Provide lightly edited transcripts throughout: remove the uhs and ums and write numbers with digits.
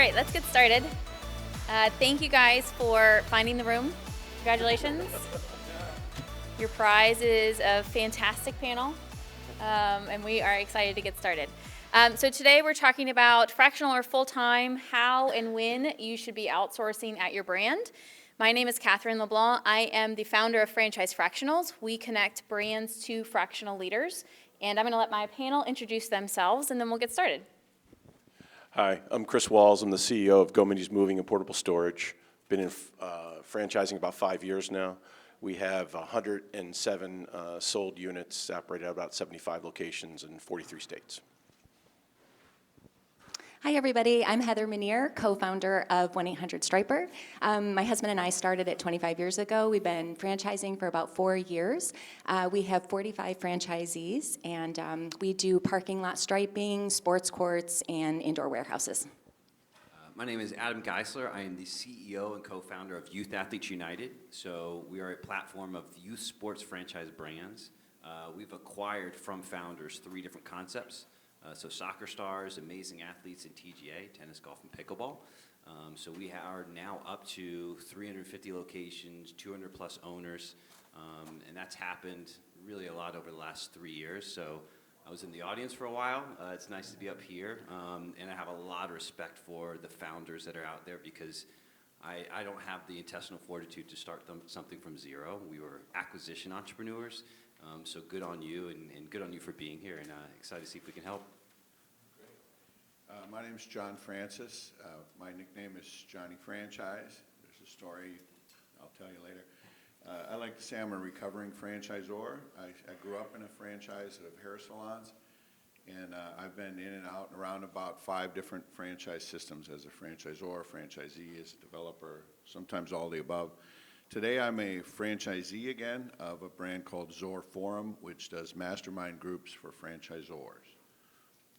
right, let's get started. Thank you guys for finding the room. Congratulations. Your prize is a fantastic panel, and we are excited to get started. So today we're talking about fractional or full-time, how and when you should be outsourcing at your brand. My name is Catherine LeBlanc. I am the founder of Franchise Fractionals. We connect brands to fractional leaders, and I'm going to let my panel introduce themselves, and then we'll get started. Hi, I'm Chris Walls. I'm the CEO of Go Mindy's Moving and Portable Storage. Been in franchising about 5 years now. We have 107 sold units operated at about 75 locations in 43 states. Hi everybody, I'm Heather Menier, co-founder of 1-800-STRIPER. My husband and I started it 25 years ago. We've been franchising for about 4 years. We have 45 franchisees, and we do parking lot striping, sports courts, and indoor warehouses. My name is Adam Geisler. I am the CEO and co-founder of Youth Athletes United. So we are a platform of youth sports franchise brands. We've acquired from founders 3 different concepts. So soccer stars, amazing athletes in TGA, tennis, golf, and pickleball. So we are now up to 350 locations, 200 plus owners, and that's happened really a lot over the last 3 years. So I was in the audience for a while. It's nice to be up here, and I have a lot of respect for the founders that are out there because I don't have the intestinal fortitude to start something from zero. We were acquisition entrepreneurs. So good on you, and good on you for being here, and excited to see if we can help. Great. My name is John Francis. My nickname is Johnny Franchise. There's a story I'll tell you later. I like to say I'm a recovering franchisor. I grew up in a franchise of hair salons, and I've been in and out and around about 5 different franchise systems as a franchisor, franchisee, as a developer, sometimes all the above. Today I'm a franchisee again of a brand called Zor Forum, which does mastermind groups for franchisors.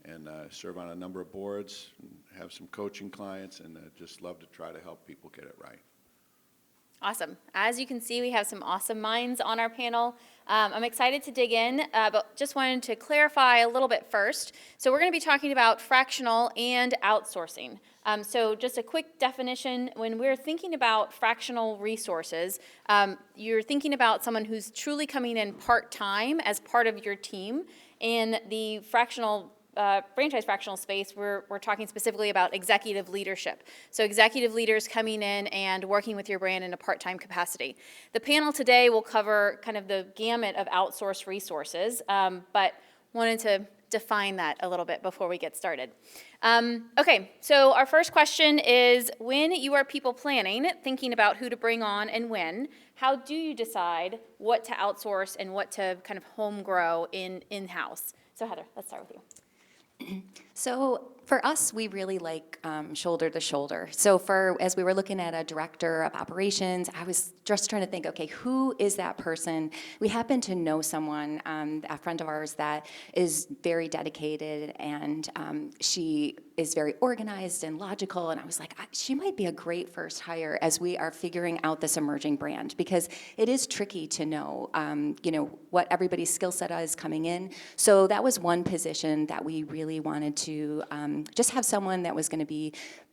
And serve on a number of boards, have some coaching clients, and just love to try to help people get it right. Awesome. As you can see, we have some awesome minds on our panel. I'm excited to dig in, but just wanted to clarify a little bit first. So we're going to be talking about fractional and outsourcing. So just a quick definition, when we're thinking about fractional resources, you're thinking about someone who's truly coming in part-time as part of your team. In the fractional franchise fractional space, we're talking specifically about executive leadership. So executive leaders coming in and working with your brand in a part-time capacity. The panel today will cover kind of the gamut of outsourced resources, but wanted to define that a little bit before we get started. Okay, so our first question is, when you are people planning, thinking about who to bring on and when, how do you decide what to outsource and what to kind of home grow in-house? So Heather, let's start with you. So for us, we really like shoulder to shoulder. So as we were looking at a director of operations, I was just trying to think, okay, who is that person? We happen to know someone, a friend of ours that is very dedicated, and she is very organized and logical, and I was like, she might be a great first hire as we are figuring out this emerging brand, because it is tricky to know, what everybody's skill set is coming in. So that was one position that we really wanted to just have someone that was going to be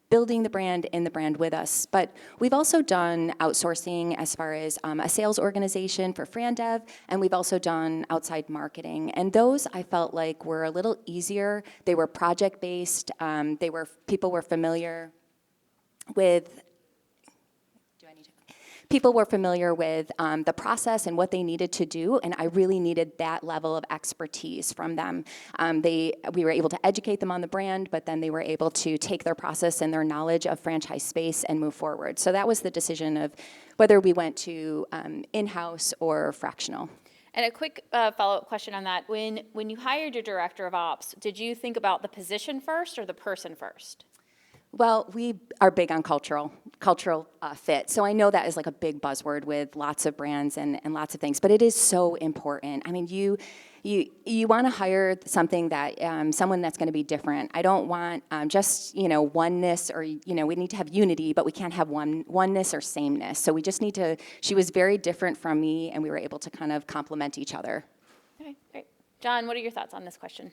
building the brand in the brand with us. But we've also done outsourcing as far as a sales organization for FranDev, and we've also done outside marketing. And those I felt like were a little easier. They were project-based. People were familiar with the process and what they needed to do, and I really needed that level of expertise from them. We were able to educate them on the brand, but then they were able to take their process and their knowledge of franchise space and move forward. So that was the decision of whether we went to in-house or fractional. And a quick follow-up question on that. When you hired your director of ops, did you think about the position first or the person first? Well, we are big on cultural fit. So I know that is like a big buzzword with lots of brands and lots of things, but it is so important. I mean, you want to hire someone that's going to be different. I don't want just oneness, or we need to have unity, but we can't have oneness or sameness. So we just need to. She was very different from me, and we were able to kind of complement each other. Okay, great. John, what are your thoughts on this question?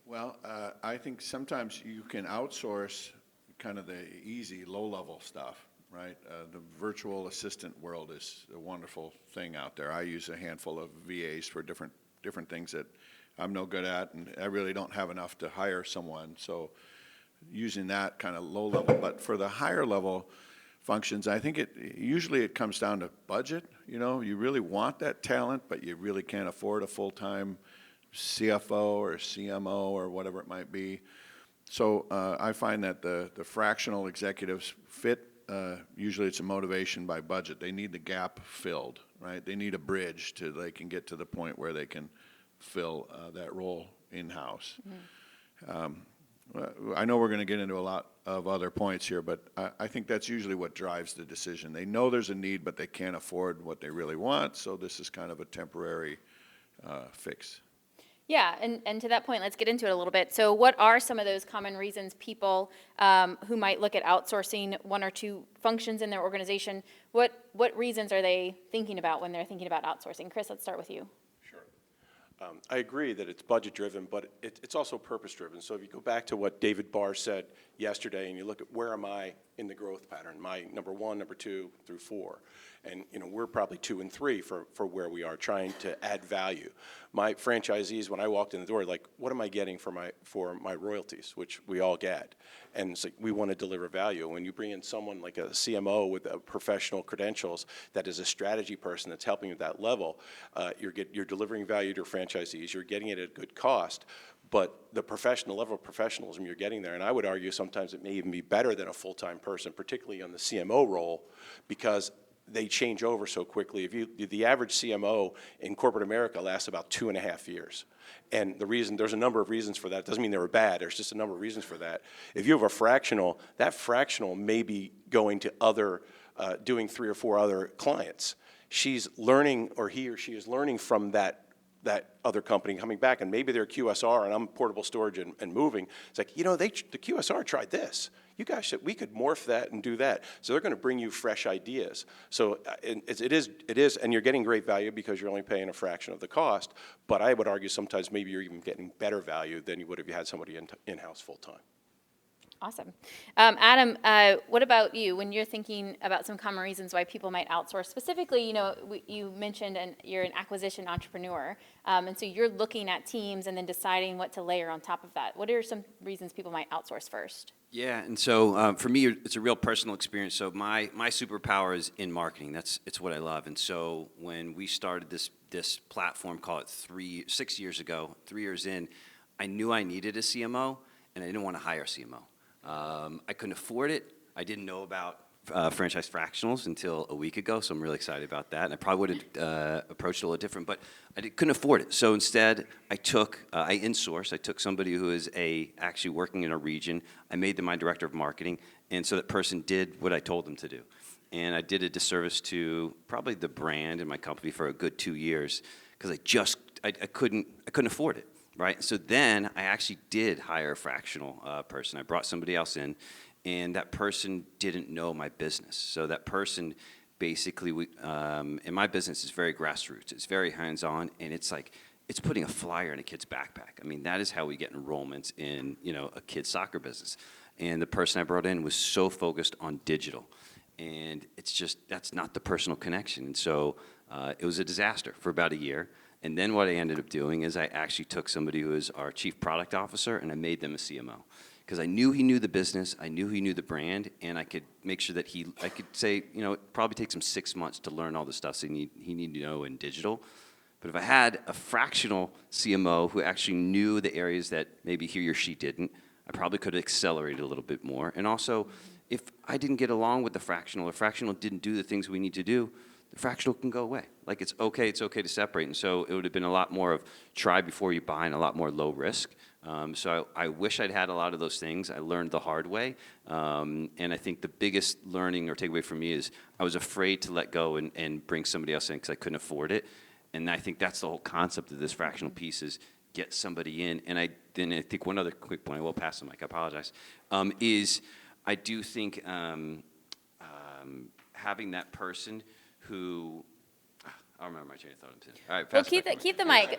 Well, I think sometimes you can outsource kind of the easy, low-level stuff, right? The virtual assistant world is a wonderful thing out there. I use a handful of VAs for different things that I'm no good at, and I really don't have enough to hire someone. So using that kind of low level, but for the higher level functions, I think usually it comes down to budget. You know, you really want that talent, but you really can't afford a full-time CFO or CMO or whatever it might be. So I find that the fractional executives fit. Usually it's a motivation by budget. They need the gap filled, right? They need a bridge to they can get to the point where they can fill that role in-house. I know we're going to get into a lot of other points here, but I think that's usually what drives the decision. They know there's a need, but they can't afford what they really want, so this is kind of a temporary fix. Yeah, and to that point, let's get into it a little bit. So what are some of those common reasons people who might look at outsourcing one or two functions in their organization, what reasons are they thinking about when they're thinking about outsourcing? Chris, let's start with you. Sure. I agree that it's budget-driven, but it's also purpose-driven. So if you go back to what David Barr said yesterday, and you look at where am I in the growth pattern, my number 1, number 2 through 4, and we're probably 2 and 3 for where we are trying to add value. My franchisees, when I walked in the door, like, what am I getting for my royalties, which we all get, and it's like we want to deliver value. When you bring in someone like a CMO with professional credentials that is a strategy person that's helping at that level, you're delivering value to your franchisees. You're getting it at a good cost. But the professional level of professionalism you're getting there, and I would argue sometimes it may even be better than a full-time person, particularly on the CMO role, because they change over so quickly. The average CMO in corporate America lasts about 2.5 years. And there's a number of reasons for that. It doesn't mean they were bad, there's just a number of reasons for that. If you have a fractional, that fractional may be going to doing 3 or 4 other clients. She's learning, or he or she is learning from that other company coming back, and maybe they're QSR and I'm portable storage and moving. It's like, the QSR tried this. You guys said we could morph that and do that. So they're going to bring you fresh ideas. So it is, and you're getting great value because you're only paying a fraction of the cost, but I would argue sometimes maybe you're even getting better value than you would if you had somebody in-house full-time. Awesome. Adam, what about you? When you're thinking about some common reasons why people might outsource, specifically, you mentioned you're an acquisition entrepreneur, and so you're looking at teams and then deciding what to layer on top of that. What are some reasons people might outsource first? Yeah, and so for me, it's a real personal experience. So my superpower is in marketing. It's what I love. And so when we started this platform, call it 6 years ago, 3 years in, I knew I needed a CMO, and I didn't want to hire a CMO. I couldn't afford it. I didn't know about franchise fractionals until a week ago, so I'm really excited about that. And I probably would have approached it a little different, but couldn't afford it. So instead, I insourced. I took somebody who is actually working in a region. I made them my director of marketing, and so that person did what I told them to do. And I did a disservice to probably the brand and my company for a good 2 years because I couldn't afford it. Right, so then I actually did hire a fractional person. I brought somebody else in, and that person didn't know my business. So that person basically, in my business, is very grassroots. It's very hands-on, and it's like it's putting a flyer in a kid's backpack. I mean, that is how we get enrollments in a kid's soccer business. And the person I brought in was so focused on digital, and that's not the personal connection. And so it was a disaster for about a year. And then what I ended up doing is I actually took somebody who is our chief product officer and I made them a CMO. Because I knew he knew the business, I knew he knew the brand, and I could make sure that I could say, it probably takes him 6 months to learn all the stuff he needed to know in digital. But if I had a fractional CMO who actually knew the areas that maybe he or she didn't, I probably could have accelerated a little bit more. And also, if I didn't get along with the fractional, or fractional didn't do the things we need to do, the fractional can go away. Like it's okay to separate. And so it would have been a lot more of try before you buy and a lot more low risk. So I wish I'd had a lot of those things. I learned the hard way. And I think the biggest learning or takeaway for me is I was afraid to let go and bring somebody else in because I couldn't afford it. And I think that's the whole concept of this fractional piece is get somebody in. And I think one other quick point, I will pass the mic, I apologize, is I do think having that person who, I'll remember my train of thought. All right, Well, pass it back to me. keep the mic.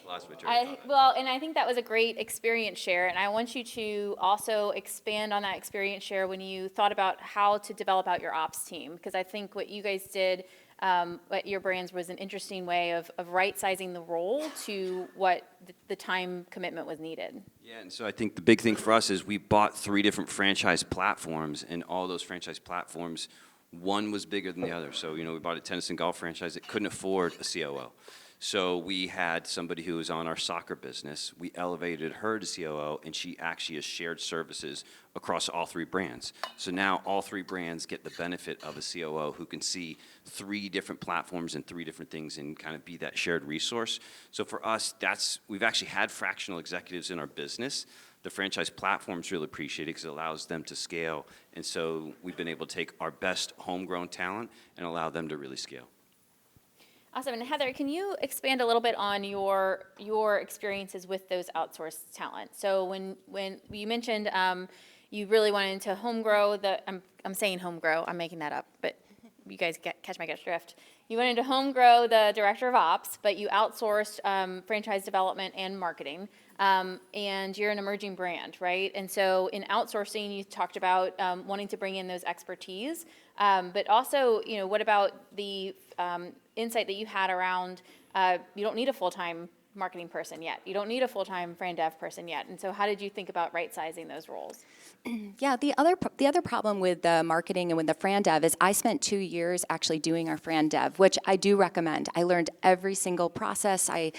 Lost my train of thought. Well, and I think that was a great experience share, and I want you to also expand on that experience share when you thought about how to develop out your ops team, because I think what you guys did at your brands was an interesting way of right-sizing the role to what the time commitment was needed. Yeah, and so I think the big thing for us is we bought 3 different franchise platforms, and all those franchise platforms, one was bigger than the other. So, we bought a tennis and golf franchise that couldn't afford a COO. So we had somebody who was on our soccer business. We elevated her to COO, and she actually has shared services across all 3 brands. So now all 3 brands get the benefit of a COO who can see 3 different platforms and 3 different things and kind of be that shared resource. So for us, we've actually had fractional executives in our business. The franchise platforms really appreciate it because it allows them to scale. And so we've been able to take our best homegrown talent and allow them to really scale. Awesome. And Heather, can you expand a little bit on your experiences with those outsourced talent? So when you mentioned you really wanted to home grow I'm saying home grow, I'm making that up, but you guys catch my drift. You wanted to home grow the director of ops, but you outsourced franchise development and marketing. And you're an emerging brand, right? And so in outsourcing, you talked about wanting to bring in those expertise, but also, what about the insight that you had around you don't need a full-time marketing person yet. You don't need a full-time Fran Dev person yet. And so how did you think about right-sizing those roles? Yeah, the other problem with the marketing and with the Fran Dev is I spent 2 years actually doing our Fran Dev, which I do recommend. I learned every single process. I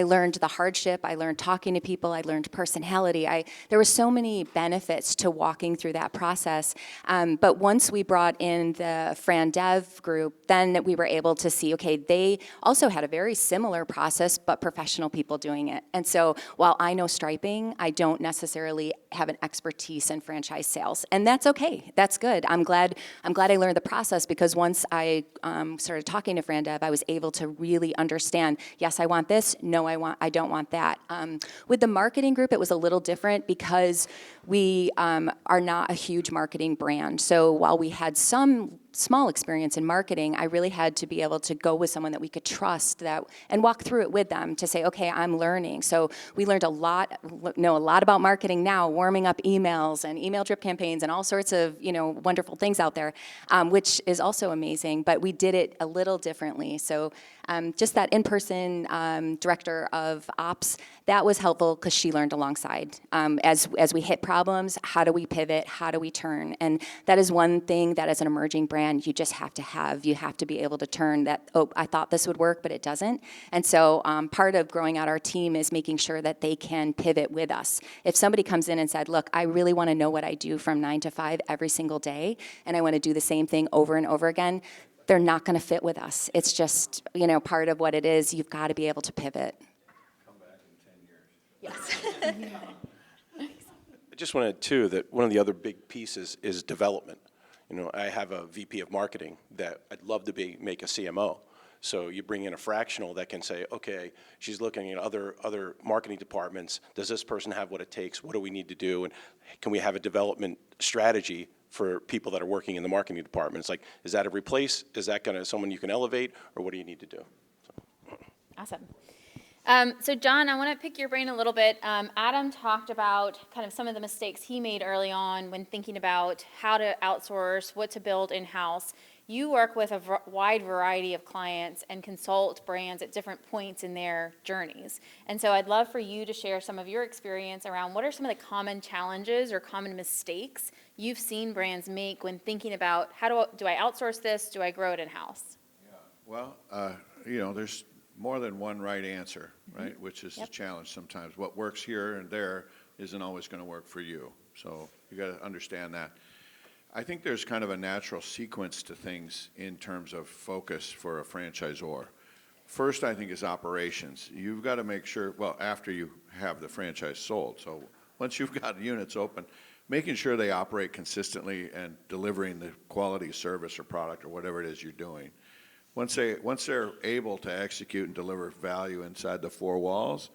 learned the hardship. I learned talking to people. I learned personality. There were so many benefits to walking through that process. But once we brought in the Fran Dev group, then we were able to see, okay, they also had a very similar process, but professional people doing it. And so while I know striping, I don't necessarily have an expertise in franchise sales, and that's okay. That's good. I'm glad I learned the process, because once I started talking to Fran Dev, I was able to really understand. Yes, I want this. No, I don't want that. With the marketing group, it was a little different because we are not a huge marketing brand. So while we had some small experience in marketing, I really had to be able to go with someone that we could trust and walk through it with them to say, okay, I'm learning. So we learned know a lot about marketing now, warming up emails and email drip campaigns and all sorts of wonderful things out there, which is also amazing. But we did it a little differently. So just that in-person director of ops, that was helpful because she learned alongside. As we hit problems, how do we pivot? How do we turn? And that is one thing that as an emerging brand, you just have to have. You have to be able to turn that, oh, I thought this would work, but it doesn't. And so part of growing out our team is making sure that they can pivot with us. If somebody comes in and said, look, I really want to know what I do from 9 to 5 every single day, and I want to do the same thing over and over again, they're not going to fit with us. It's just, part of what it is. You've got to be able to pivot. Come back in 10 years. Yes. I just wanted, too, that one of the other big pieces is development. I have a VP of marketing that I'd love to make a CMO. So you bring in a fractional that can say, okay, she's looking at other marketing departments. Does this person have what it takes? What do we need to do? And can we have a development strategy for people that are working in the marketing department? It's like, is that a replace? Is that someone you can elevate? Or what do you need to do? Awesome. So John, I want to pick your brain a little bit. Adam talked about kind of some of the mistakes he made early on when thinking about how to outsource, what to build in-house. You work with a wide variety of clients and consult brands at different points in their journeys. And so I'd love for you to share some of your experience around what are some of the common challenges or common mistakes you've seen brands make when thinking about how do I outsource this? Do I grow it in-house? Yeah. Well, there's more than one right answer, right? Which is the challenge sometimes. What works here and there isn't always going to work for you. So you got to understand that. I think there's kind of a natural sequence to things in terms of focus for a franchisor. First, I think, is operations. You've got to make sure, well, after you have the franchise sold. So once you've got units open, making sure they operate consistently and delivering the quality service or product or whatever it is you're doing. Once they're able to execute and deliver value inside the 4 walls,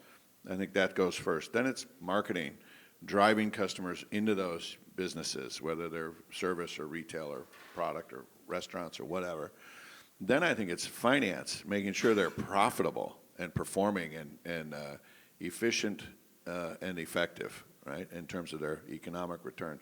I think that goes first. Then it's marketing, driving customers into those businesses, whether they're service or retail or product or restaurants or whatever. Then I think it's finance, making sure they're profitable and performing and efficient and effective, right, in terms of their economic return.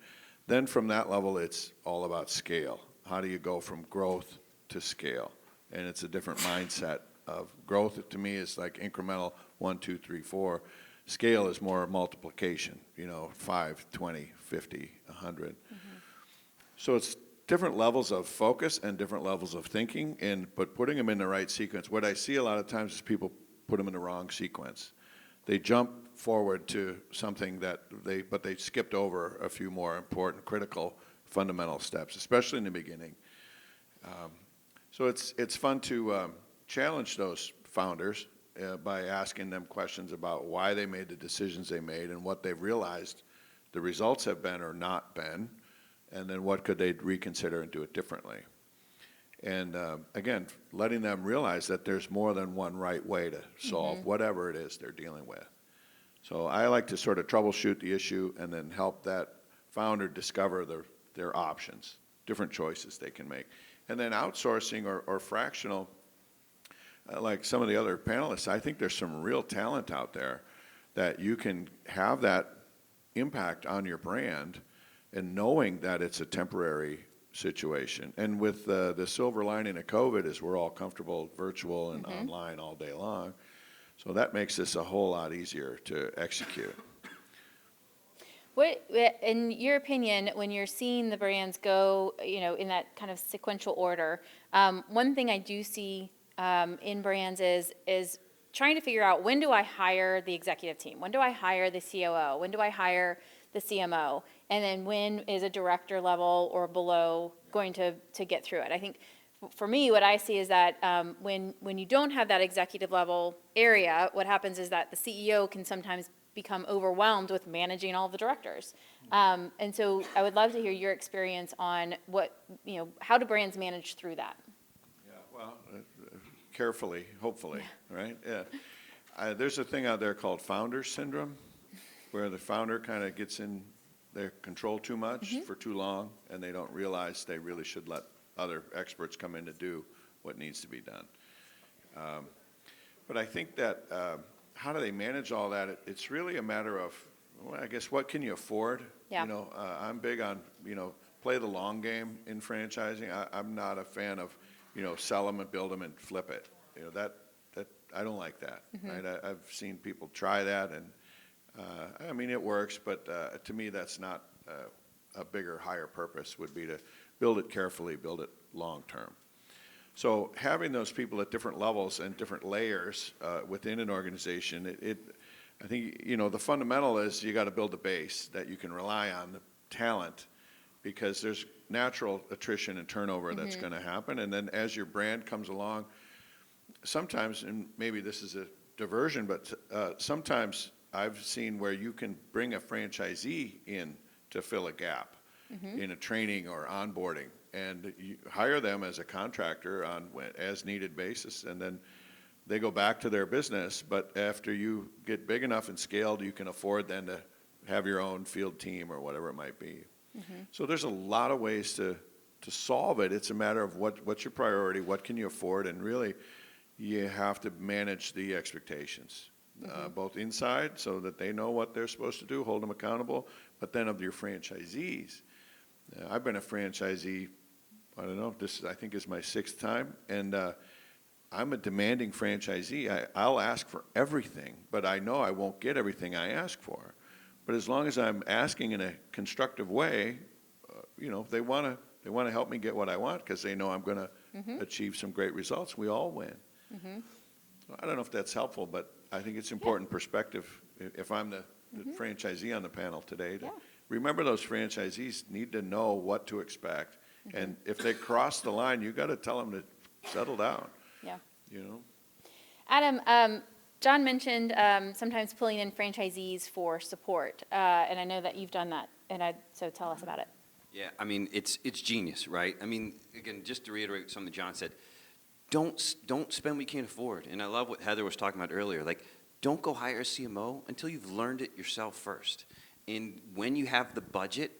Then from that level, it's all about scale. How do you go from growth to scale? And it's a different mindset of growth. To me, is like incremental 1, 2, 3, 4. Scale is more multiplication, 5, 20, 50, 100. So it's different levels of focus and different levels of thinking, but putting them in the right sequence. What I see a lot of times is people put them in the wrong sequence. They jump forward to something but they skipped over a few more important, critical, fundamental steps, especially in the beginning. So it's fun to challenge those founders by asking them questions about why they made the decisions they made and what they've realized the results have been or not been, and then what could they reconsider and do it differently. And again, letting them realize that there's more than one right way to solve whatever it is they're dealing with. So I like to sort of troubleshoot the issue and then help that founder discover their options, different choices they can make. And then outsourcing or fractional, like some of the other panelists, I think there's some real talent out there that you can have that impact on your brand and knowing that it's a temporary situation. And with the silver lining of COVID is we're all comfortable virtual and online all day long. So that makes this a whole lot easier to execute. What, in your opinion, when you're seeing the brands go, in that kind of sequential order, one thing I do see in brands is trying to figure out, when do I hire the executive team? When do I hire the COO? When do I hire the CMO? And then when is a director level or below going to get through it? I think for me, what I see is that when you don't have that executive level area, what happens is that the CEO can sometimes become overwhelmed with managing all the directors. And so I would love to hear your experience on how do brands manage through that? Yeah, well, carefully, hopefully, right? Yeah. There's a thing out there called founder syndrome, where the founder kind of gets in their control too much for too long, and they don't realize they really should let other experts come in to do what needs to be done. But I think that how do they manage all that? It's really a matter of, well, I guess, what can you afford? Yeah. I'm big on, play the long game in franchising. I'm not a fan of, sell them and build them and flip it. That I don't like that. Right? I've seen people try that, and I mean, it works, but to me, that's not a bigger, higher purpose. Would be to build it carefully, build it long term. So having those people at different levels and different layers within an organization, I think, the fundamental is you got to build a base that you can rely on, the talent, because there's natural attrition and turnover that's going to happen. And then as your brand comes along, sometimes, and maybe this is a diversion, but sometimes I've seen where you can bring a franchisee in to fill a gap in a training or onboarding, and you hire them as a contractor on as needed basis, and then they go back to their business. But after you get big enough and scaled, you can afford then to have your own field team or whatever it might be. So there's a lot of ways to solve it. It's a matter of what's your priority, what can you afford, and really you have to manage the expectations. Both inside, so that they know what they're supposed to do, hold them accountable, but then of your franchisees. I've been a franchisee, I don't know, I think is my 6th time, and I'm a demanding franchisee. I'll ask for everything, but I know I won't get everything I ask for. But as long as I'm asking in a constructive way, they want to help me get what I want because they know I'm going to achieve some great results. We all win. I don't know if that's helpful, but I think it's important perspective. If I'm the franchisee on the panel today, to remember those franchisees need to know what to expect. And if they cross the line, you got to tell them to settle down. Yeah. Adam, John mentioned sometimes pulling in franchisees for support, and I know that you've done that, so tell us about it. Yeah, I mean, it's genius, right? I mean, again, just to reiterate something John said, don't spend what you can't afford. And I love what Heather was talking about earlier. Like, don't go hire a CMO until you've learned it yourself first. And when you have the budget,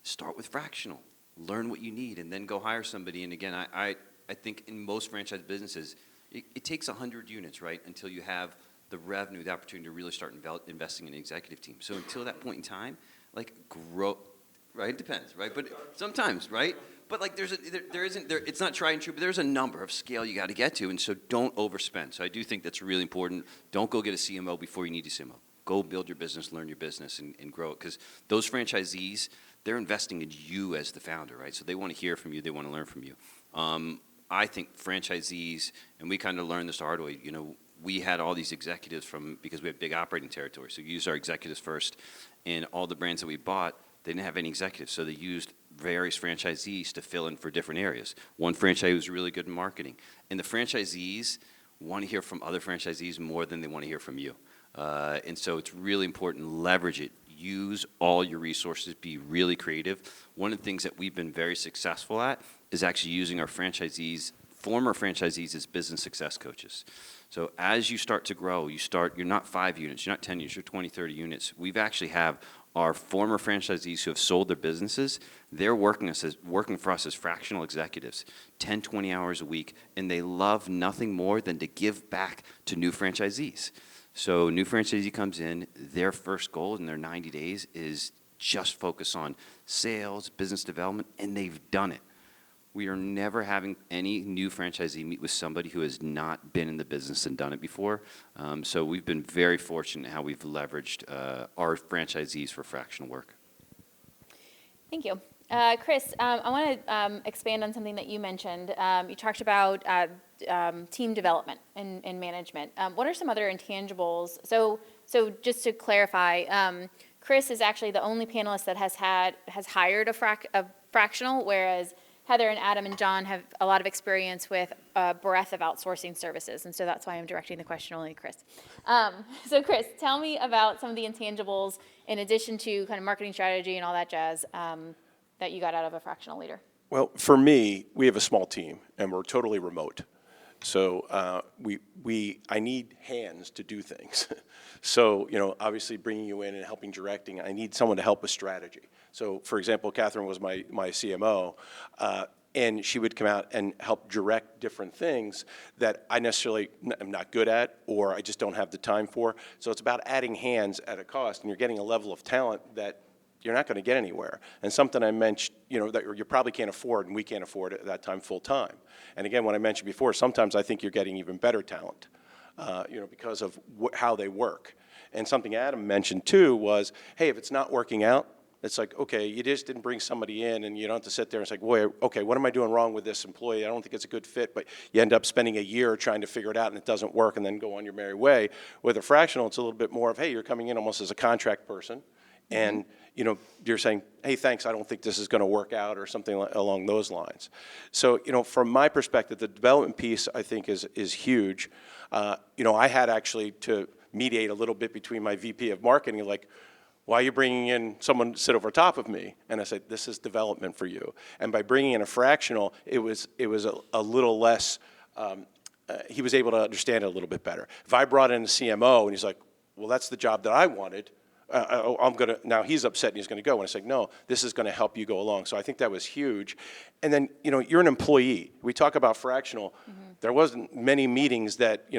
start with fractional. Learn what you need, and then go hire somebody. And again, I I think in most franchise businesses, it takes 100 units, right, until you have the revenue, the opportunity to really start investing in an executive team. So until that point in time, like grow, right? It depends, right? But sometimes, right? But like it's not tried and true, but there's a number of scale you got to get to, and so don't overspend. So I do think that's really important. Don't go get a CMO before you need a CMO. Go build your business, learn your business, and grow it. Because those franchisees, they're investing in you as the founder, right? So they want to hear from you, they want to learn from you. I think franchisees, and we kind of learned this the hard way, we had all these executives because we have big operating territory. So we used our executives first, and all the brands that we bought, they didn't have any executives. So they used various franchisees to fill in for different areas. One franchisee was really good in marketing. And the franchisees want to hear from other franchisees more than they want to hear from you. And so it's really important, leverage it. Use all your resources, be really creative. One of the things that we've been very successful at is actually using our former franchisees as business success coaches. So as you start to grow, you're not 5 units, you're not 10 units, you're 20, 30 units. We've actually have our former franchisees who have sold their businesses, they're working for us as fractional executives, 10, 20 hours a week, and they love nothing more than to give back to new franchisees. So new franchisee comes in, their first goal in their 90 days is just focus on sales, business development, and they've done it. We are never having any new franchisee meet with somebody who has not been in the business and done it before. So we've been very fortunate how we've leveraged our franchisees for fractional work. Thank you. Chris, I want to expand on something that you mentioned. You talked about team development and management. What are some other intangibles? So just to clarify, Chris is actually the only panelist that has hired a fractional, whereas Heather and Adam and John have a lot of experience with a breadth of outsourcing services, and so that's why I'm directing the question only to Chris. So Chris, tell me about some of the intangibles in addition to kind of marketing strategy and all that jazz that you got out of a fractional leader. Well, for me, we have a small team, and we're totally remote. So I need hands to do things. So, obviously bringing you in and helping directing, I need someone to help with strategy. So, for example, Catherine was my CMO, and she would come out and help direct different things that I necessarily am not good at or I just don't have the time for. So it's about adding hands at a cost, and you're getting a level of talent that you're not going to get anywhere. And something I mentioned, that you probably can't afford, and we can't afford at that time full time. And again, what I mentioned before, sometimes I think you're getting even better talent, because of how they work. And something Adam mentioned too was, hey, if it's not working out, it's like, okay, you just didn't bring somebody in, and you don't have to sit there and say, boy, okay, what am I doing wrong with this employee? I don't think it's a good fit, but you end up spending a year trying to figure it out, and it doesn't work, and then go on your merry way. With a fractional, it's a little bit more of, hey, you're coming in almost as a contract person, and you're saying, hey, thanks, I don't think this is going to work out, or something along those lines. So, from my perspective, the development piece, I think, is huge. I had actually to mediate a little bit between my VP of marketing, like, why are you bringing in someone to sit over top of me? And I said, this is development for you. And by bringing in a fractional, it was a little less, he was able to understand it a little bit better. If I brought in a CMO and he's like, well, that's the job that I wanted, now he's upset and he's going to go. And I said, no, this is going to help you go along. So I think that was huge. And then, you're an employee. We talk about fractional. Mm-hmm. There wasn't many meetings that,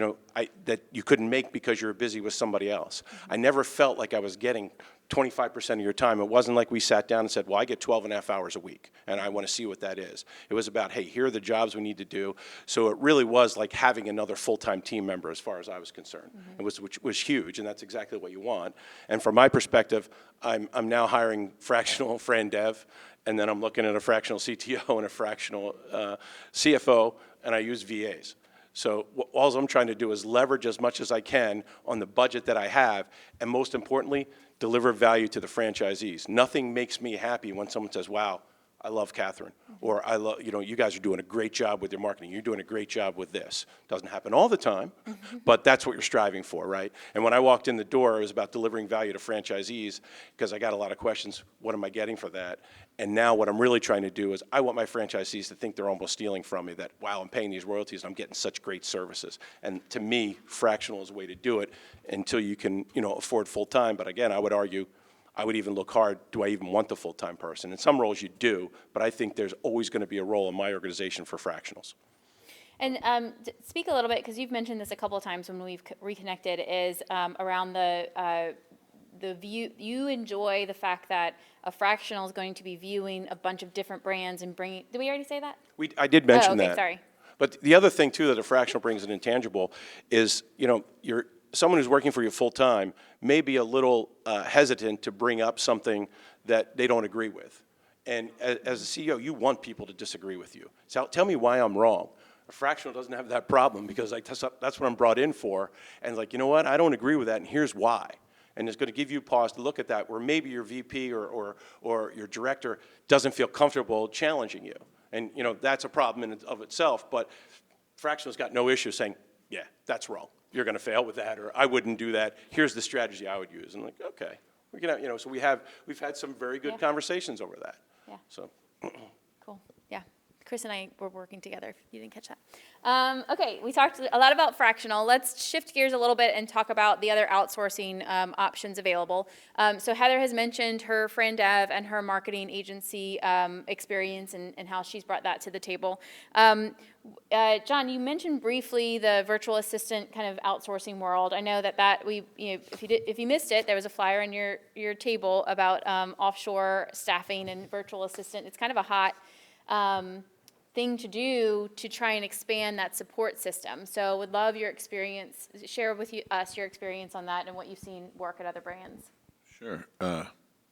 that you couldn't make because you were busy with somebody else. Mm-hmm. I never felt like I was getting 25% of your time. It wasn't like we sat down and said, well, I get 12 and a half hours a week, and I want to see what that is. It was about, hey, here are the jobs we need to do. So it really was like having another full-time team member as far as I was concerned, which was huge, and that's exactly what you want. And from my perspective, I'm now hiring fractional friend dev, and then I'm looking at a fractional CTO and a fractional CFO, and I use VAs. So all I'm trying to do is leverage as much as I can on the budget that I have, and most importantly, deliver value to the franchisees. Nothing makes me happy when someone says, wow, I love Catherine, or I love, you guys are doing a great job with your marketing. You're doing a great job with this. Doesn't happen all the time, but that's what you're striving for, right? And when I walked in the door, it was about delivering value to franchisees, because I got a lot of questions, what am I getting for that? And now what I'm really trying to do is I want my franchisees to think they're almost stealing from me, that, wow, I'm paying these royalties and I'm getting such great services. And to me, fractional is a way to do it until you can, afford full time. But again, I would argue, I would even look hard, do I even want the full-time person? In some roles you do, but I think there's always going to be a role in my organization for fractionals. And speak a little bit, because you've mentioned this a couple of times when we've reconnected, is around the view. You enjoy the fact that a fractional is going to be viewing a bunch of different brands and bringing. Did we already say that? I did mention okay, that. Sorry. But the other thing too that a fractional brings an intangible is, you're someone who's working for you full time may be a little hesitant to bring up something that they don't agree with. And as a CEO, you want people to disagree with you. So tell me why I'm wrong. A fractional doesn't have that problem because that's what I'm brought in for. And like, you know what, I don't agree with that, and here's why. And it's going to give you pause to look at that, where maybe your VP or your director doesn't feel comfortable challenging you. And that's a problem in of itself. But fractional's got no issue saying, yeah, that's wrong. You're going to fail with that, or I wouldn't do that. Here's the strategy I would use. And like, okay, we can, so we've had some very good conversations over that. Yeah. So. Cool. Yeah. Chris and I were working together, if you didn't catch that. Okay, we talked a lot about fractional. Let's shift gears a little bit and talk about the other outsourcing options available. So Heather has mentioned her Fran Dev and her marketing agency experience and how she's brought that to the table. John, you mentioned briefly the virtual assistant kind of outsourcing world. I know that if you missed it, there was a flyer on your table about offshore staffing and virtual assistant. It's kind of a hot thing to do to try and expand that support system. So would love your experience, share with us your experience on that and what you've seen work at other brands. Sure.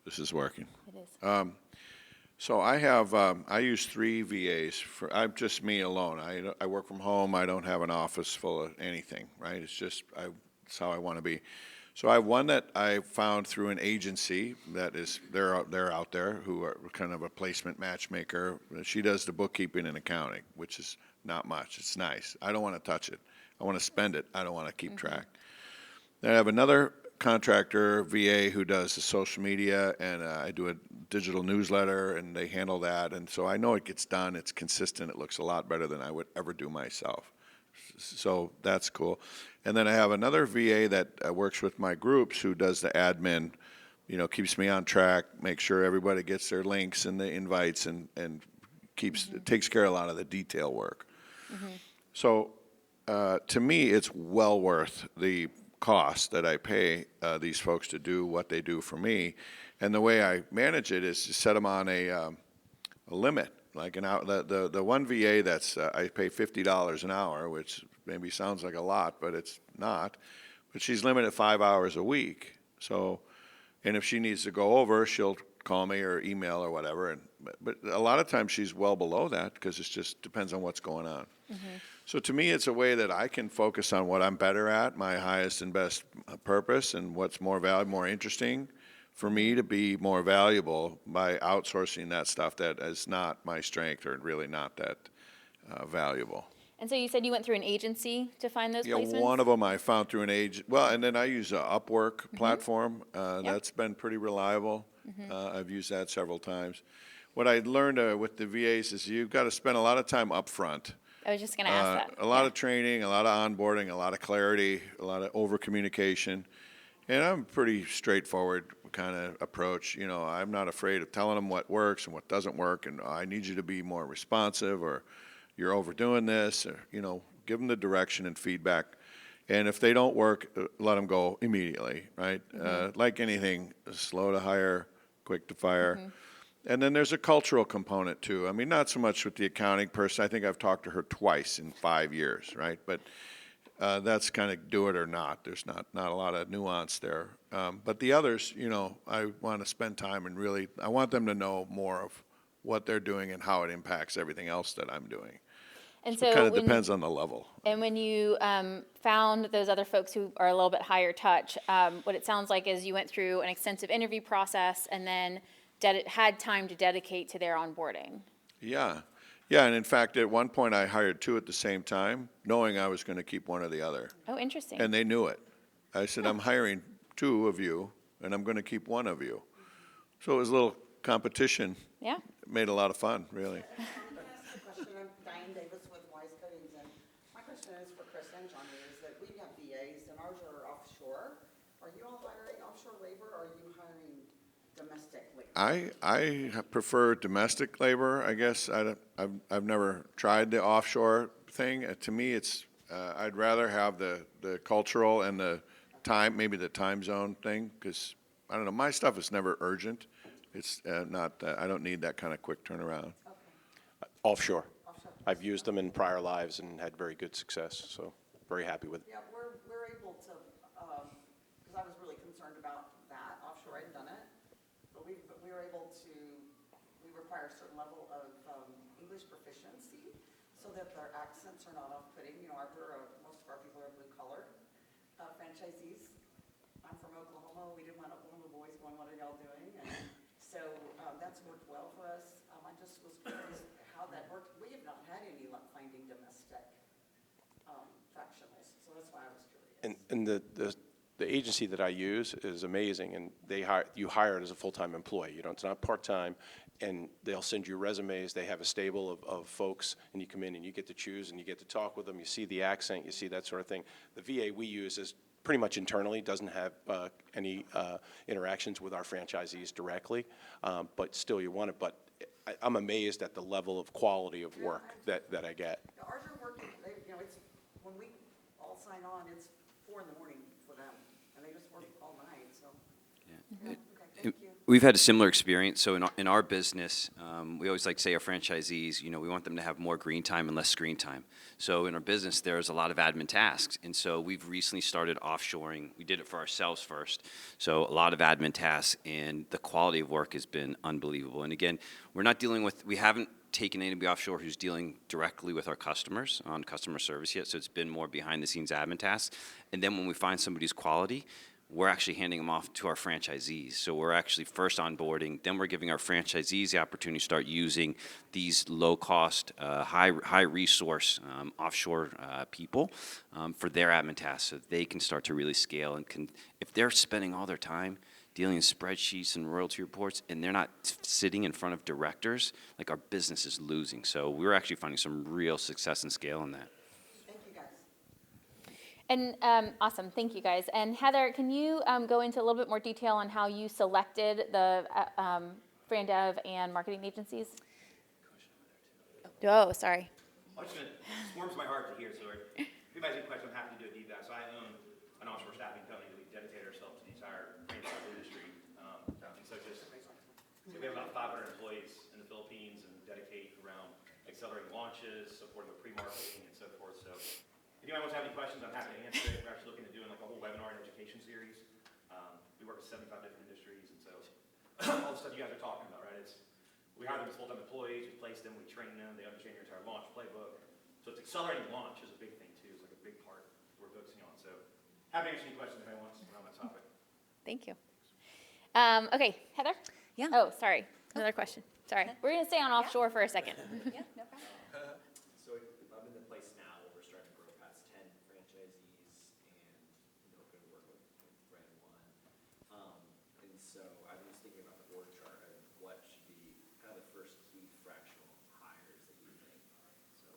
This is working. It is. So I use 3 VAs. I'm just me alone. I work from home. I don't have an office full of anything, right? It's how I want to be. So I have one that I found through an agency they're out there, who are kind of a placement matchmaker. She does the bookkeeping and accounting, which is not much. It's nice. I don't want to touch it. I want to spend it. I don't want to keep track. Then I have another contractor, VA, who does the social media, and I do a digital newsletter, and they handle that. And so I know it gets done. It's consistent. It looks a lot better than I would ever do myself. So that's cool. And then I have another VA that works with my groups, who does the admin, keeps me on track, makes sure everybody gets their links and the invites, and takes care of a lot of the detail work. So to me, it's well worth the cost that I pay these folks to do what they do for me. And the way I manage it is to set them on a limit. Like the one VA that's I pay $50 an hour, which maybe sounds like a lot, but it's not. But she's limited 5 hours a week. So, and if she needs to go over, she'll call me or email or whatever. But a lot of times she's well below that, because it just depends on what's going on. So to me, it's a way that I can focus on what I'm better at, my highest and best purpose, and what's more valuable, more interesting for me to be more valuable by outsourcing that stuff that is not my strength, or really not that valuable. And so you said you went through an agency to find those Yeah, placements? one of them I found through an agent. Well, and then I use a Upwork platform. Yep. That's been pretty reliable. I've used that several times. What I learned with the VAs is you've got to spend a lot of time up front. I was just going to ask that. A lot of training, a lot of onboarding, a lot of clarity, a lot of over communication. And I'm pretty straightforward kind of approach. I'm not afraid of telling them what works and what doesn't work, and I need you to be more responsive, or you're overdoing this, or, give them the direction and feedback. And if they don't work, let them go immediately, right? Like anything, slow to hire, quick to fire. And then there's a cultural component too. I mean, not so much with the accounting person. I think I've talked to her twice in 5 years, right? But that's kind of do it or not. There's not a lot of nuance there. But the others, I want to spend time and really, I want them to know more of what they're doing and how it impacts everything else that I'm doing. And So it kind of depends on the level. And when you found those other folks who are a little bit higher touch, what it sounds like is you went through an extensive interview process and then had time to dedicate to their onboarding. Yeah. Yeah, and in fact, at one point I hired 2 at the same time, knowing I was going to keep one or the other. Oh, interesting. And they knew it. I said, I'm hiring 2 of you, and I'm going to keep one of you. So it was a little competition. Yeah. It made a lot of fun, really. Can I ask a question? I'm Diane Davis with Wise Cuttings, and my question is for Chris and Johnny, is that we have VAs, and ours are offshore. Are you all hiring offshore labor, or are you hiring domestic labor? I prefer domestic labor, I guess. I've never tried the offshore thing. To me, it's, I'd rather have the cultural and the time, maybe the time zone thing, because, I don't know, my stuff is never urgent. It's not, I don't need that kind of quick turnaround. Offshore. I've used them in prior lives and had very good success, so very happy with it. Yeah, we're able to, because I was really concerned about that offshore, I hadn't done it, but we were able to, we require a certain level of English proficiency so that their accents are not off-putting. You know, most of our people are blue-collar franchisees. I'm from Oklahoma. We didn't want one of the boys going, "What are y'all doing?" And so that's worked well for us. I just was curious how that worked. We have not had any luck finding domestic fractionals, so that's why I was curious. And the agency that I use is amazing, and you hire it as a full-time employee. You know, it's not part-time, and they'll send you resumes. They have a stable of folks, and you come in and you get to choose, and you get to talk with them. You see the accent, you see that sort of thing. The VA we use is pretty much internally, doesn't have any interactions with our franchisees directly, but still you want it. But I'm amazed at the level of quality of work that I get. Now, ours are working, you know, it's, when we all sign on, it's 4 a.m. for them, and they just work all night, so. Yeah, okay, thank you. We've had a similar experience. So in our business, we always like to say our franchisees, we want them to have more green time and less screen time. So in our business, there's a lot of admin tasks. And so we've recently started offshoring. We did it for ourselves first. So a lot of admin tasks, and the quality of work has been unbelievable. And again, we haven't taken anybody offshore who's dealing directly with our customers on customer service yet. So it's been more behind the scenes admin tasks. And then when we find somebody's quality, we're actually handing them off to our franchisees. So we're actually first onboarding, then we're giving our franchisees the opportunity to start using these low-cost, high-resource offshore people for their admin tasks, so they can start to really scale. And if they're spending all their time dealing in spreadsheets and royalty reports, and they're not sitting in front of directors, like, our business is losing. So we're actually finding some real success and scale in that. And awesome, thank you guys. And Heather, can you go into a little bit more detail on how you selected the Fran Dev and marketing agencies? Oh, sorry. I'm just gonna, it warms my heart to hear, so if anybody has any questions, I'm happy to do a deep dive. So I own an offshore staffing company that we dedicate ourselves to the entire franchise industry. And so we have about 500 employees in the Philippines and dedicate around accelerating launches, supporting the pre-marketing and so forth. So if anyone wants to have any questions, I'm happy to answer it. We're actually looking at doing like a whole webinar and education series. We work with 75 different industries, and so all the stuff you guys are talking about, right? We hire them as full-time employees, we place them, we train them, they understand your entire launch playbook. So it's accelerating launch is a big thing too. It's like a big part we're focusing on. So happy to answer any questions if anyone wants around that topic. Thank you. Okay, Heather? Yeah. Oh, sorry, another question. Sorry, we're gonna stay on offshore for a second. Yeah, no problem. So I'm in the place now where we're starting to grow past 10 franchisees and going to work with brand one. And so I was thinking about the org chart and what should be kind of the first key fractional hires that you think. So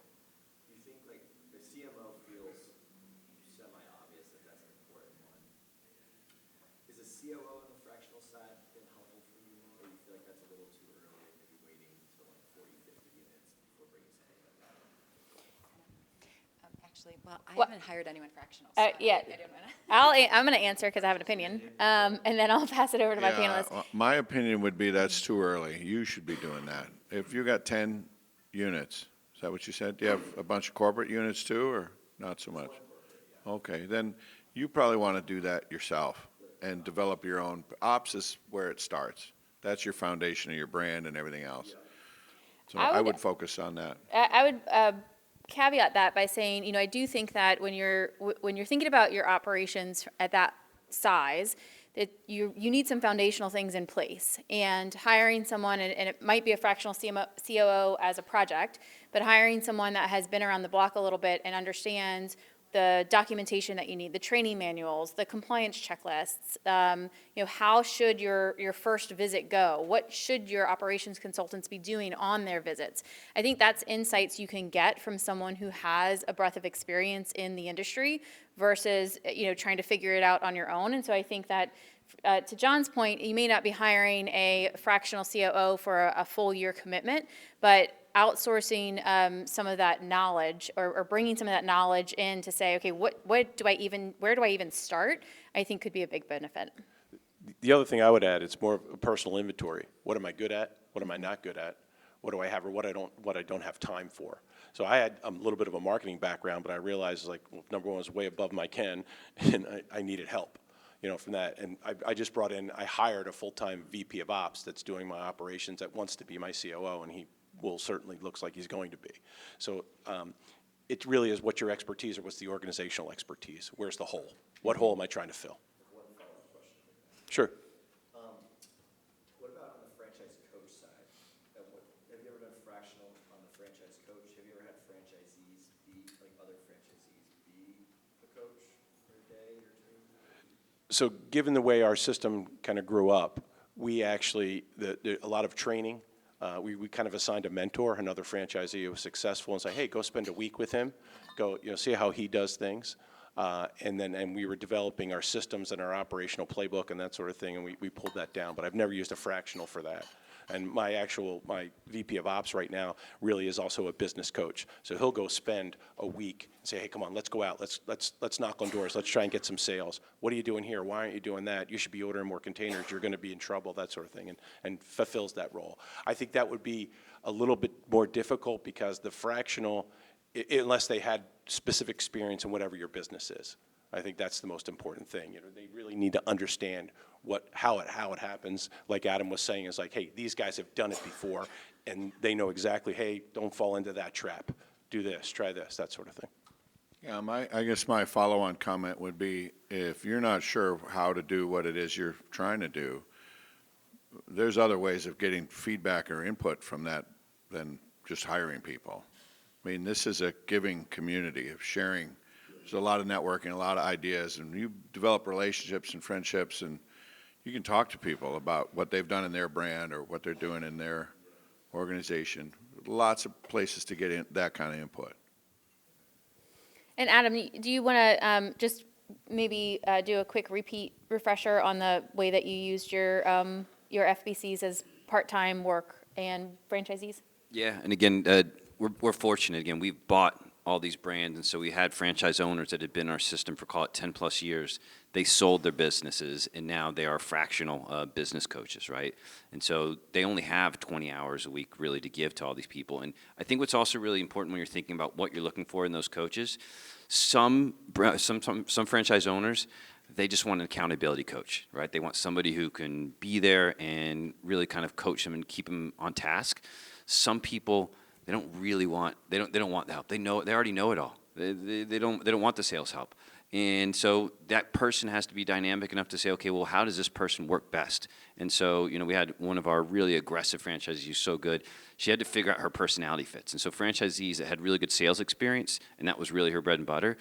do you think like the CMO feels semi-obvious that that's an important one? Is a COO on the fractional side been helpful for you, or you feel like that's a little too early and maybe waiting until like 40, 50 units before bringing something like that on? Actually, well, I What- haven't hired anyone fractional. Yeah. I don't wanna. I'm gonna answer because I have an opinion, and then I'll pass it over to my panelists. well, my opinion would be that's too early. You should be doing that. If you got 10 units, is that what you said? Do you have a bunch of corporate units too, or not so much? Okay, then you probably want to do that yourself and develop your own. Ops is where it starts. That's your foundation of your brand and everything else. So I I would- would focus on that. I would caveat that by saying, I do think that when you're thinking about your operations at that size, that you need some foundational things in place. And hiring someone, and it might be a fractional COO as a project, but hiring someone that has been around the block a little bit and understands the documentation that you need, the training manuals, the compliance checklists, how should your first visit go? What should your operations consultants be doing on their visits? I think that's insights you can get from someone who has a breadth of experience in the industry versus, trying to figure it out on your own. And so I think that, to John's point, you may not be hiring a fractional COO for a full year commitment, but outsourcing some of that knowledge or bringing some of that knowledge in to say, okay, where do I even start, I think could be a big benefit. The other thing I would add, it's more of a personal inventory. What am I good at? What am I not good at? What do I have or what I don't have time for? So I had a little bit of a marketing background, but I realized like, well, number one, was way above my ken, and I needed help, from that. And I just I hired a full-time VP of Ops that's doing my operations that wants to be my COO, and he certainly looks like he's going to be. So it really is what's your expertise or what's the organizational expertise? Where's the hole? What hole am I trying to fill? One follow-up question. Sure. What about on the franchise coach side? Have you ever done fractional on the franchise coach? Have you ever had franchisees other franchisees be a coach for a day or two? So given the way our system kind of grew up, we actually, a lot of training, we kind of assigned a mentor, another franchisee who was successful, and say, hey, go spend a week with him, go see how he does things. And we were developing our systems and our operational playbook and that sort of thing, and we pulled that down. But I've never used a fractional for that. And my VP of Ops right now really is also a business coach. So he'll go spend a week and say, hey, come on, let's go out, let's knock on doors, let's try and get some sales. What are you doing here? Why aren't you doing that? You should be ordering more containers. You're going to be in trouble, that sort of thing, and fulfills that role. I think that would be a little bit more difficult because the fractional, unless they had specific experience in whatever your business is. I think that's the most important thing. They really need to understand how it happens. Like Adam was saying, is like, hey, these guys have done it before, and they know exactly, hey, don't fall into that trap. Do this, try this, that sort of thing. Yeah, I guess my follow-on comment would be, if you're not sure how to do what it is you're trying to do, there's other ways of getting feedback or input from that than just hiring people. I mean, this is a giving community of sharing. There's a lot of networking, a lot of ideas, and you develop relationships and friendships, and you can talk to people about what they've done in their brand or what they're doing in their organization. Lots of places to get that kind of input. And Adam, do you want to just maybe do a quick refresher on the way that you used your FBCs as part-time work and franchisees? Yeah, and again, we're fortunate. Again, we've bought all these brands, and so we had franchise owners that had been in our system for, call it, 10 plus years. They sold their businesses, and now they are fractional business coaches, right? And so they only have 20 hours a week really to give to all these people. And I think what's also really important when you're thinking about what you're looking for in those coaches, some franchise owners, they just want an accountability coach, right? They want somebody who can be there and really kind of coach them and keep them on task. Some people, they don't want the help. They already know it all. They don't want the sales help. And so that person has to be dynamic enough to say, okay, well, how does this person work best? And so, we had one of our really aggressive franchisees, so good, she had to figure out her personality fits. And so franchisees that had really good sales experience, and that was really her bread and butter,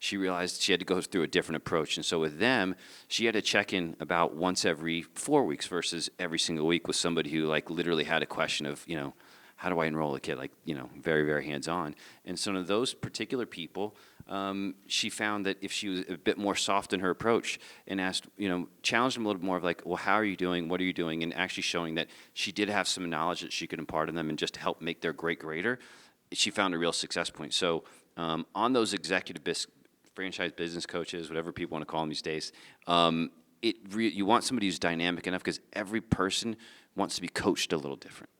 she realized she had to go through a different approach. And so with them, she had to check in about once every 4 weeks versus every single week with somebody who literally had a question of, how do I enroll a kid? Very, very hands-on. And so to those particular people, she found that if she was a bit more soft in her approach and asked, challenged them a little bit more of well, how are you doing? What are you doing? And actually showing that she did have some knowledge that she could impart on them and just to help make their greater, she found a real success point. So on those executive franchise business coaches, whatever people want to call them these days, you want somebody who's dynamic enough because every person wants to be coached a little different.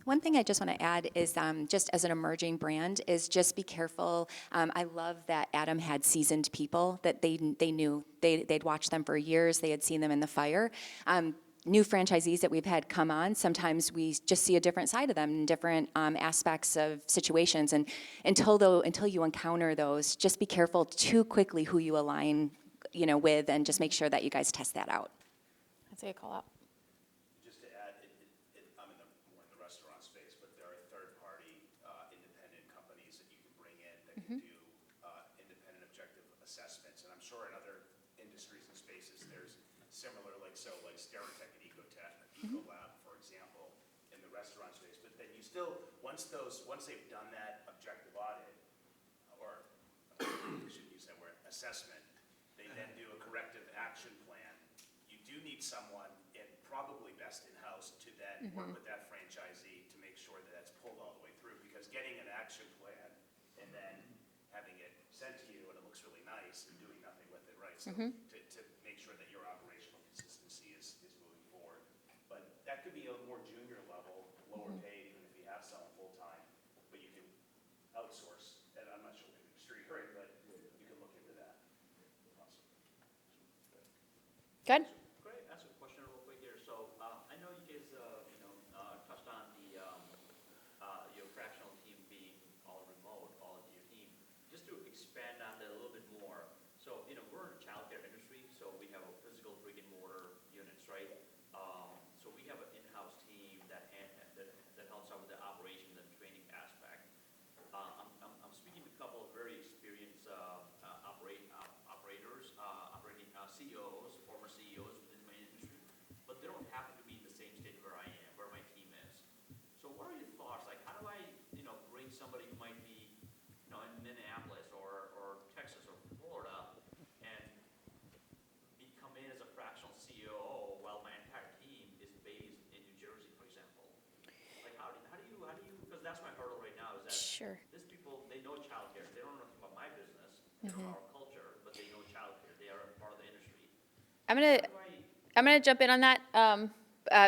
One thing I just want to add is just as an emerging brand is just be careful. I love that Adam had seasoned people that they knew. They'd watched them for years. They had seen them in the fire. New franchisees that we've had come on, sometimes we just see a different side of them in different aspects of situations. And until you encounter those, just be careful too quickly who you align with, and just make sure that you guys test that out. That's a good call out. Just to add, I'm more in the restaurant space, but there are third-party independent companies that you can bring in that can do independent objective assessments. And I'm sure in other industries and spaces, there's similar, like Stereotech and Ecolab, for example, in the restaurant space. But then you still, once they've done that objective audit, or I shouldn't use that word, assessment, they then do a corrective action plan. You do need someone, and probably best in-house, to then work with that franchisee So to make sure that your operational consistency is moving forward. But that could be a more junior level, lower paid, even if you have someone full-time, but you can outsource. And I'm not sure the industry, right, but you can look into that. Awesome. Good? Could I ask a question real quick here? So, I know you guys, touched on your fractional team being all remote, all of your team. Just to expand on that a little bit more. So, we're in the childcare industry, so we have a physical brick and mortar units, right? So we have an in-house team that helps out with the operations and training aspect. I'm speaking to a couple of very experienced, operators, operating CEOs, former CEOs within my industry, but they don't happen to be in the same state where I am, where my team is. So what are your thoughts? Like, how do I, bring somebody who might be, in Minneapolis or Texas or Florida and come in as a fractional COO while my entire team is based in New Jersey, for example? Like, how do you, because that's my hurdle right now, is that Sure. these people, they know childcare. They don't know anything about my business, they don't know our culture, but they know childcare. They are a part of the industry. I'm gonna How do I I'm going to jump in on that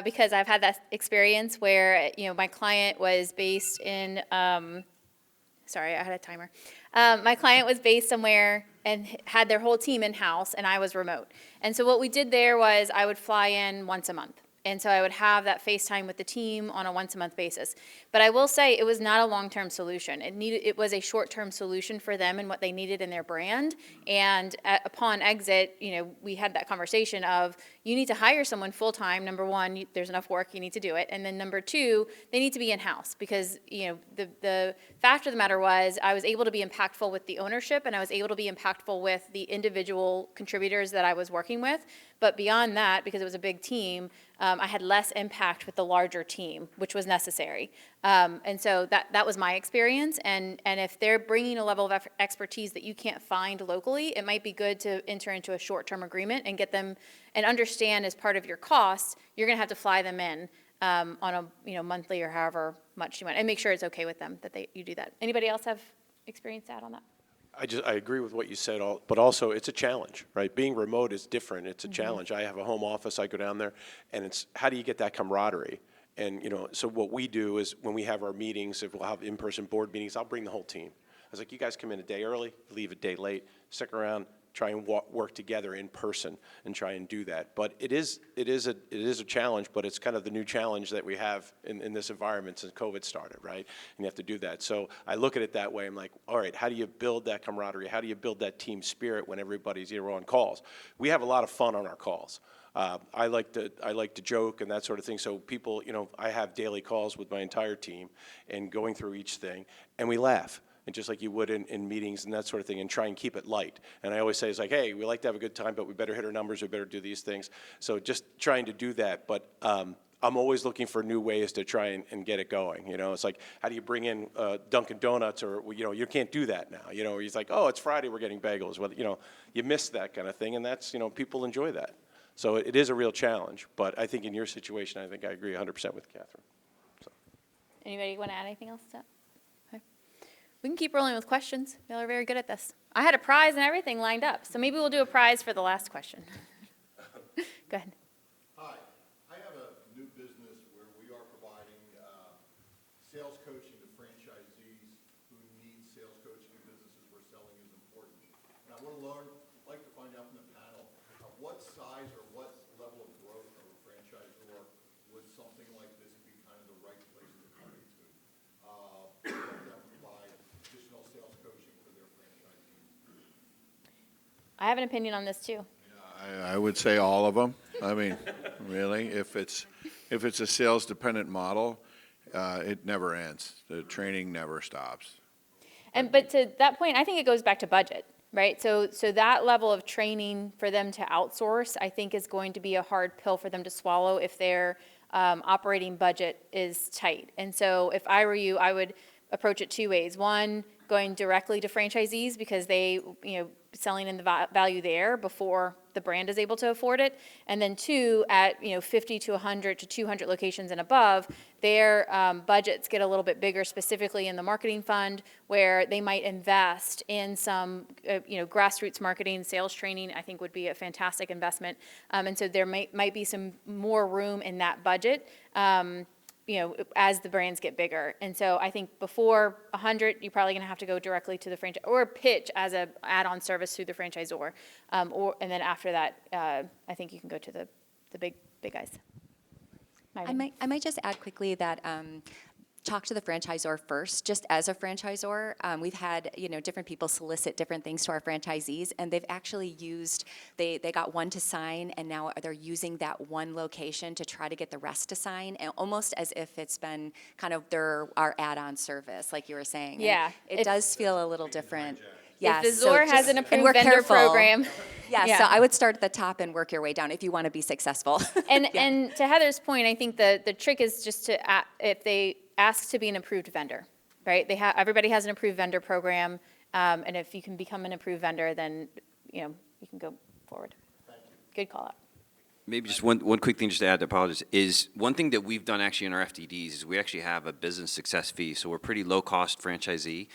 because I've had that experience where, my client was based in, sorry, I had a timer. My client was based somewhere and had their whole team in-house, and I was remote. And so what we did there was I would fly in once a month. And so I would have that FaceTime with the team on a once-a-month basis. But I will say it was not a long-term solution. It was a short-term solution for them and what they needed in their brand. And upon exit, we had that conversation of, you need to hire someone full-time. Number one, there's enough work, you need to do it. And then number two, they need to be in-house because, the fact of the matter was I was able to be impactful with the ownership and I was able to be impactful with the individual contributors that I was working with. But beyond that, because it was a big team, I had less impact with the larger team, which was necessary. And so that was my experience. And if they're bringing a level of expertise that you can't find locally, it might be good to enter into a short-term agreement and get them and understand as part of your costs, you're going to have to fly them in on a monthly or however much you want, and make sure it's okay with them that you do that. Anybody else have experience to add on that? I agree with what you said, but also it's a challenge, right? Being remote is different. It's a challenge. I have a home office. I go down there, and it's how do you get that camaraderie? And so what we do is when we have our meetings, if we'll have in-person board meetings, I'll bring the whole team. I was like, you guys come in a day early, leave a day late, stick around, try and work together in person and try and do that. But it is a challenge, but it's kind of the new challenge that we have in this environment since COVID started, right? And you have to do that. So I look at it that way. I'm like, all right, how do you build that camaraderie? How do you build that team spirit when everybody's on calls? We have a lot of fun on our calls. I like to joke and that sort of thing. So people, I have daily calls with my entire team and going through each thing, and we laugh. And just like you would in meetings and that sort of thing, and try and keep it light. And I always say, it's like, hey, we like to have a good time, but we better hit our numbers, we better do these things. So just trying to do that, but I'm always looking for new ways to try and get it going. It's like, how do you bring in Dunkin' Donuts, or, you can't do that now. It's like, oh, it's Friday, we're getting bagels. Well, you miss that kind of thing, and that's, people enjoy that. So it is a real challenge, but I think in your situation, I think I agree 100% with Catherine. So. Anybody want to add anything else to that? Okay. We can keep rolling with questions. Y'all are very good at this. I had a prize and everything lined up, so maybe we'll do a prize for the last question. Go ahead. Hi, I have a new business where we are providing sales coaching to franchisees who need sales coaching in businesses where selling is important. And I want to like to find out from the panel, what size or what level of growth of a franchisor would something like this be kind of the right place to come into? Help them provide additional sales coaching for their franchisees. I have an opinion on this too. I would say all of them. I mean, really, if it's a sales-dependent model, it never ends. The training never stops. But to that point, I think it goes back to budget, right? So that level of training for them to outsource, I think, is going to be a hard pill for them to swallow if their operating budget is tight. And so if I were you, I would approach it two ways. One, going directly to franchisees because they, selling in the value there before the brand is able to afford it. And then two, at, 50 to 100 to 200 locations and above, their budgets get a little bit bigger, specifically in the marketing fund, where they might invest in some, grassroots marketing, sales training, I think would be a fantastic investment. And so there might be some more room in that budget, as the brands get bigger. And so I think before 100, you're probably going to have to go directly to the franchise or pitch as a add-on service through the franchisor. And then after that, I think you can go to the big guys. I might just add quickly that talk to the franchisor first, just as a franchisor. We've had, different people solicit different things to our franchisees, and they've actually they got one to sign, and now they're using that one location to try to get the rest to sign, and almost as if it's been kind of our add-on service, like you were saying. Yeah. And it does feel a little different. If the so ZOR has just- an and approved we're vendor careful. program. Yeah, so I would start at the top and work your way down if you want to be successful. And to Heather's point, I think the trick is just to, if they ask to be an approved vendor, right? Everybody has an approved vendor program, and if you can become an approved vendor, then, you can go forward. Good call out. Maybe just one quick thing just to add to apologize is one thing that we've done actually in our FDDs is we actually have a business success fee. So we're pretty low cost franchisee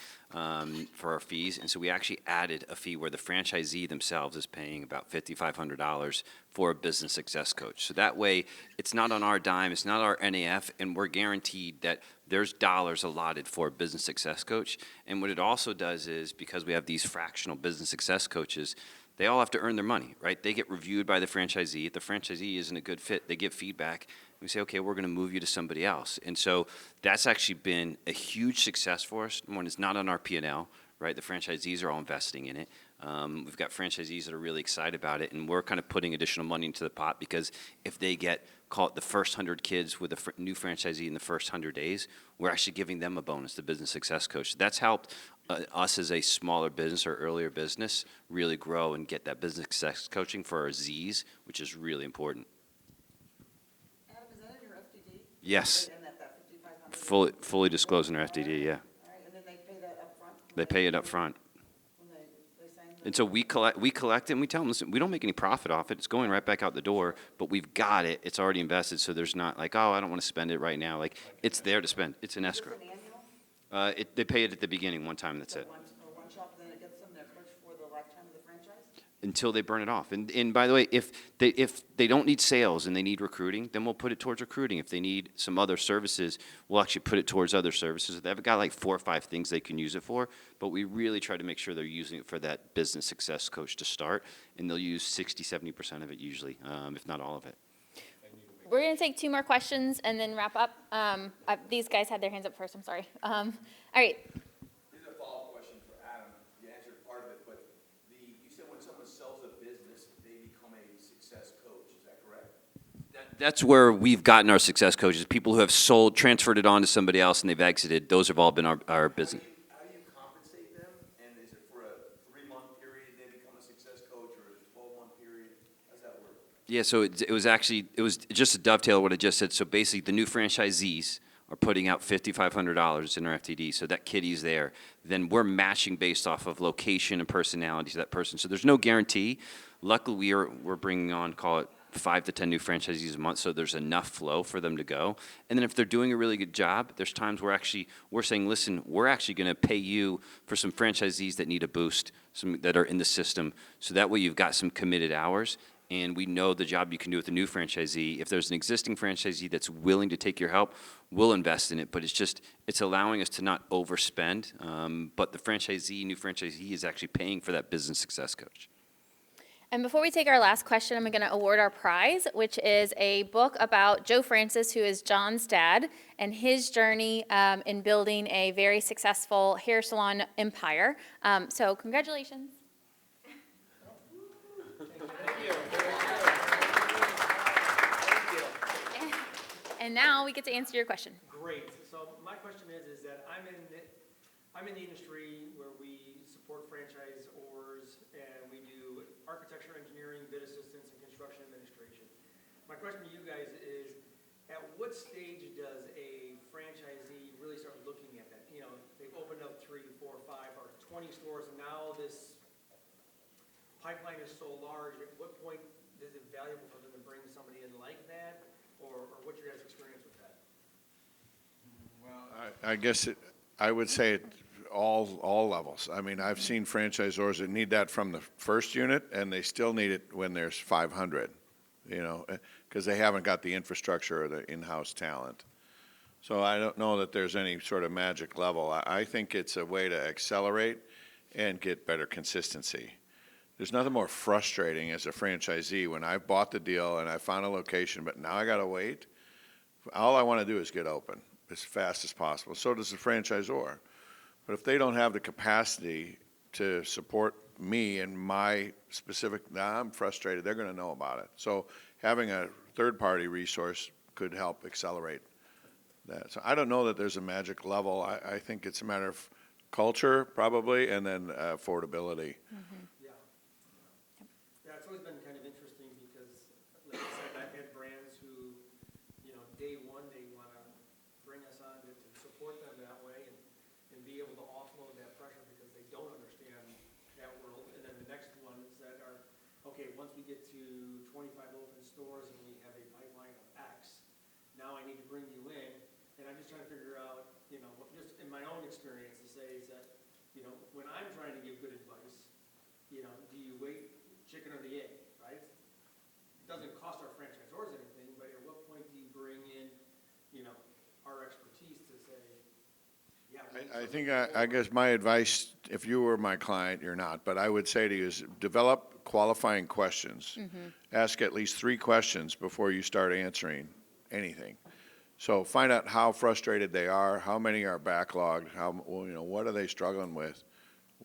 for our fees. And so we actually added a fee where the franchisee themselves is paying about $5,500 for a business success coach. So that way it's not on our dime, it's not our NAF, and we're guaranteed that there's dollars allotted for a business success coach. And what it also does is because we have these fractional business success coaches, they all have to earn their money, right? They get reviewed by the franchisee. If the franchisee isn't a good fit, they give feedback. We say, okay, we're going to move you to somebody else. And so that's actually been a huge success for us. One, it's not on our P&L, right? The franchisees are all investing in it. We've got franchisees that are really excited about it, and we're kind of putting additional money into the pot because if they call it the first 100 kids with a new franchisee in the first 100 days, we're actually giving them a bonus, the business success coach. That's helped us as a smaller business or earlier business really grow and get that business success coaching for our Zs, which is really important. Adam, is that in your FDD? Yes. And that 5,500? Fully disclosed in our FDD, yeah. All right, and then they pay that up front? They pay it up front. When they sign the? And so we collect it and we tell them, listen, we don't make any profit off it. It's going right back out the door, but we've got it. It's already invested, so there's not like, oh, I don't want to spend it right now. Like, it's there to spend. It's an escrow. Is it an annual? They pay it at the beginning one time, that's it. One shop, then it gets them their coach for the lifetime of the franchise? Until they burn it off. And by the way, if they don't need sales and they need recruiting, then we'll put it towards recruiting. If they need some other services, we'll actually put it towards other services. They've got like 4 or 5 things they can use it for, but we really try to make sure they're using it for that business success coach to start, and they'll use 60-70% of it usually, if not all of it. We're going to take 2 more questions and then wrap up. These guys had their hands up first, I'm sorry. All right. This is a follow-up question for Adam. You answered part of it, but you said when someone sells a business, they become a success coach. Is that correct? That's where we've gotten our success coaches, people who have sold, transferred it on to somebody else, and they've exited. Those have all been our business. How do you compensate them? And is it for a 3-month period they become a success coach, or a 12-month period? How does that work? Yeah, so it was just a dovetail what I just said. So basically, the new franchisees are putting out $5,500 in our FTD, so that kitty's there. Then we're matching based off of location and personality to that person. So there's no guarantee. Luckily, we're bringing on, call it 5 to 10 new franchisees a month, so there's enough flow for them to go. And then if they're doing a really good job, there's times where we're saying, listen, we're actually going to pay you for some franchisees that need a boost, some that are in the system, so that way you've got some committed hours. And we know the job you can do with a new franchisee. If there's an existing franchisee that's willing to take your help, we'll invest in it. But it's allowing us to not overspend. But the new franchisee is actually paying for that business success coach. And before we take our last question, I'm going to award our prize, which is a book about Joe Francis, who is John's dad, and his journey in building a very successful hair salon empire. So congratulations. And now we get to answer your question. Great. So my question is that I'm in the industry where we support franchisors and we do architecture, engineering, bid assistance, and construction administration. My question to you guys is, at what stage does a franchisee really start looking at that? You know, they've opened up 3, 4, 5, 20 stores, and now this pipeline is so large, at what point is it valuable for them to bring somebody in like that? Or what's your guys' experience with that? I guess I would say all levels. I mean, I've seen franchisors that need that from the first unit, and they still need it when there's 500, because they haven't got the infrastructure or the in-house talent. So I don't know that there's any sort of magic level. I think it's a way to accelerate and get better consistency. There's nothing more frustrating as a franchisee when I bought the deal and I found a location, but now I got to wait. All I want to do is get open as fast as possible. So does the franchisor. But if they don't have the capacity to support me and my specific, I'm frustrated, they're going to know about it. So having a third-party resource could help accelerate that. So I don't know that there's a magic level. I think it's a matter of culture, probably, and then affordability. Yeah. Yeah, it's always been kind of interesting because, like I said, I've had brands who, day one, they want to bring us on to support them that way and be able to offload that pressure because they don't understand that world. And then the next ones that are, okay, once we get to 25 open stores and we have a pipeline of X, now I need to bring you in. And I'm just trying to figure out, just in my own experience to say is that, when I'm trying to give good advice, do you wait chicken or the egg, right? It doesn't cost our franchisors anything, but at what point do you bring in, our expertise to say, yeah. I think, I guess my advice, if you were my client, you're not, but I would say to you is develop qualifying questions. Ask at least 3 questions before you start answering anything. So find out how frustrated they are, how many are backlogged, what are they struggling with,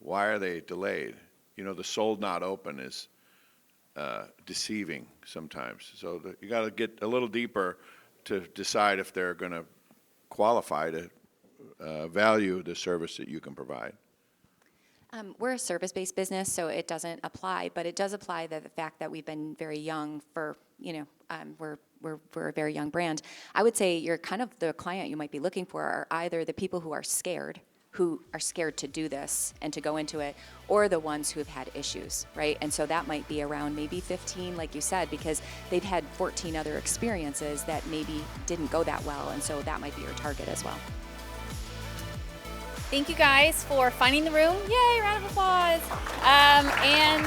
why are they delayed? The sold not open is deceiving sometimes. So you got to get a little deeper to decide if they're going to qualify to value the service that you can provide. We're a service-based business, so it doesn't apply, but it does apply the fact that we've been very young for, we're a very young brand. I would say you're kind of the client you might be looking for are either the people who are scared to do this and to go into it, or the ones who have had issues, right? And so that might be around maybe 15, like you said, because they've had 14 other experiences that maybe didn't go that well, and so that might be your target as well. Thank you guys for finding the room. Yay, round of applause. And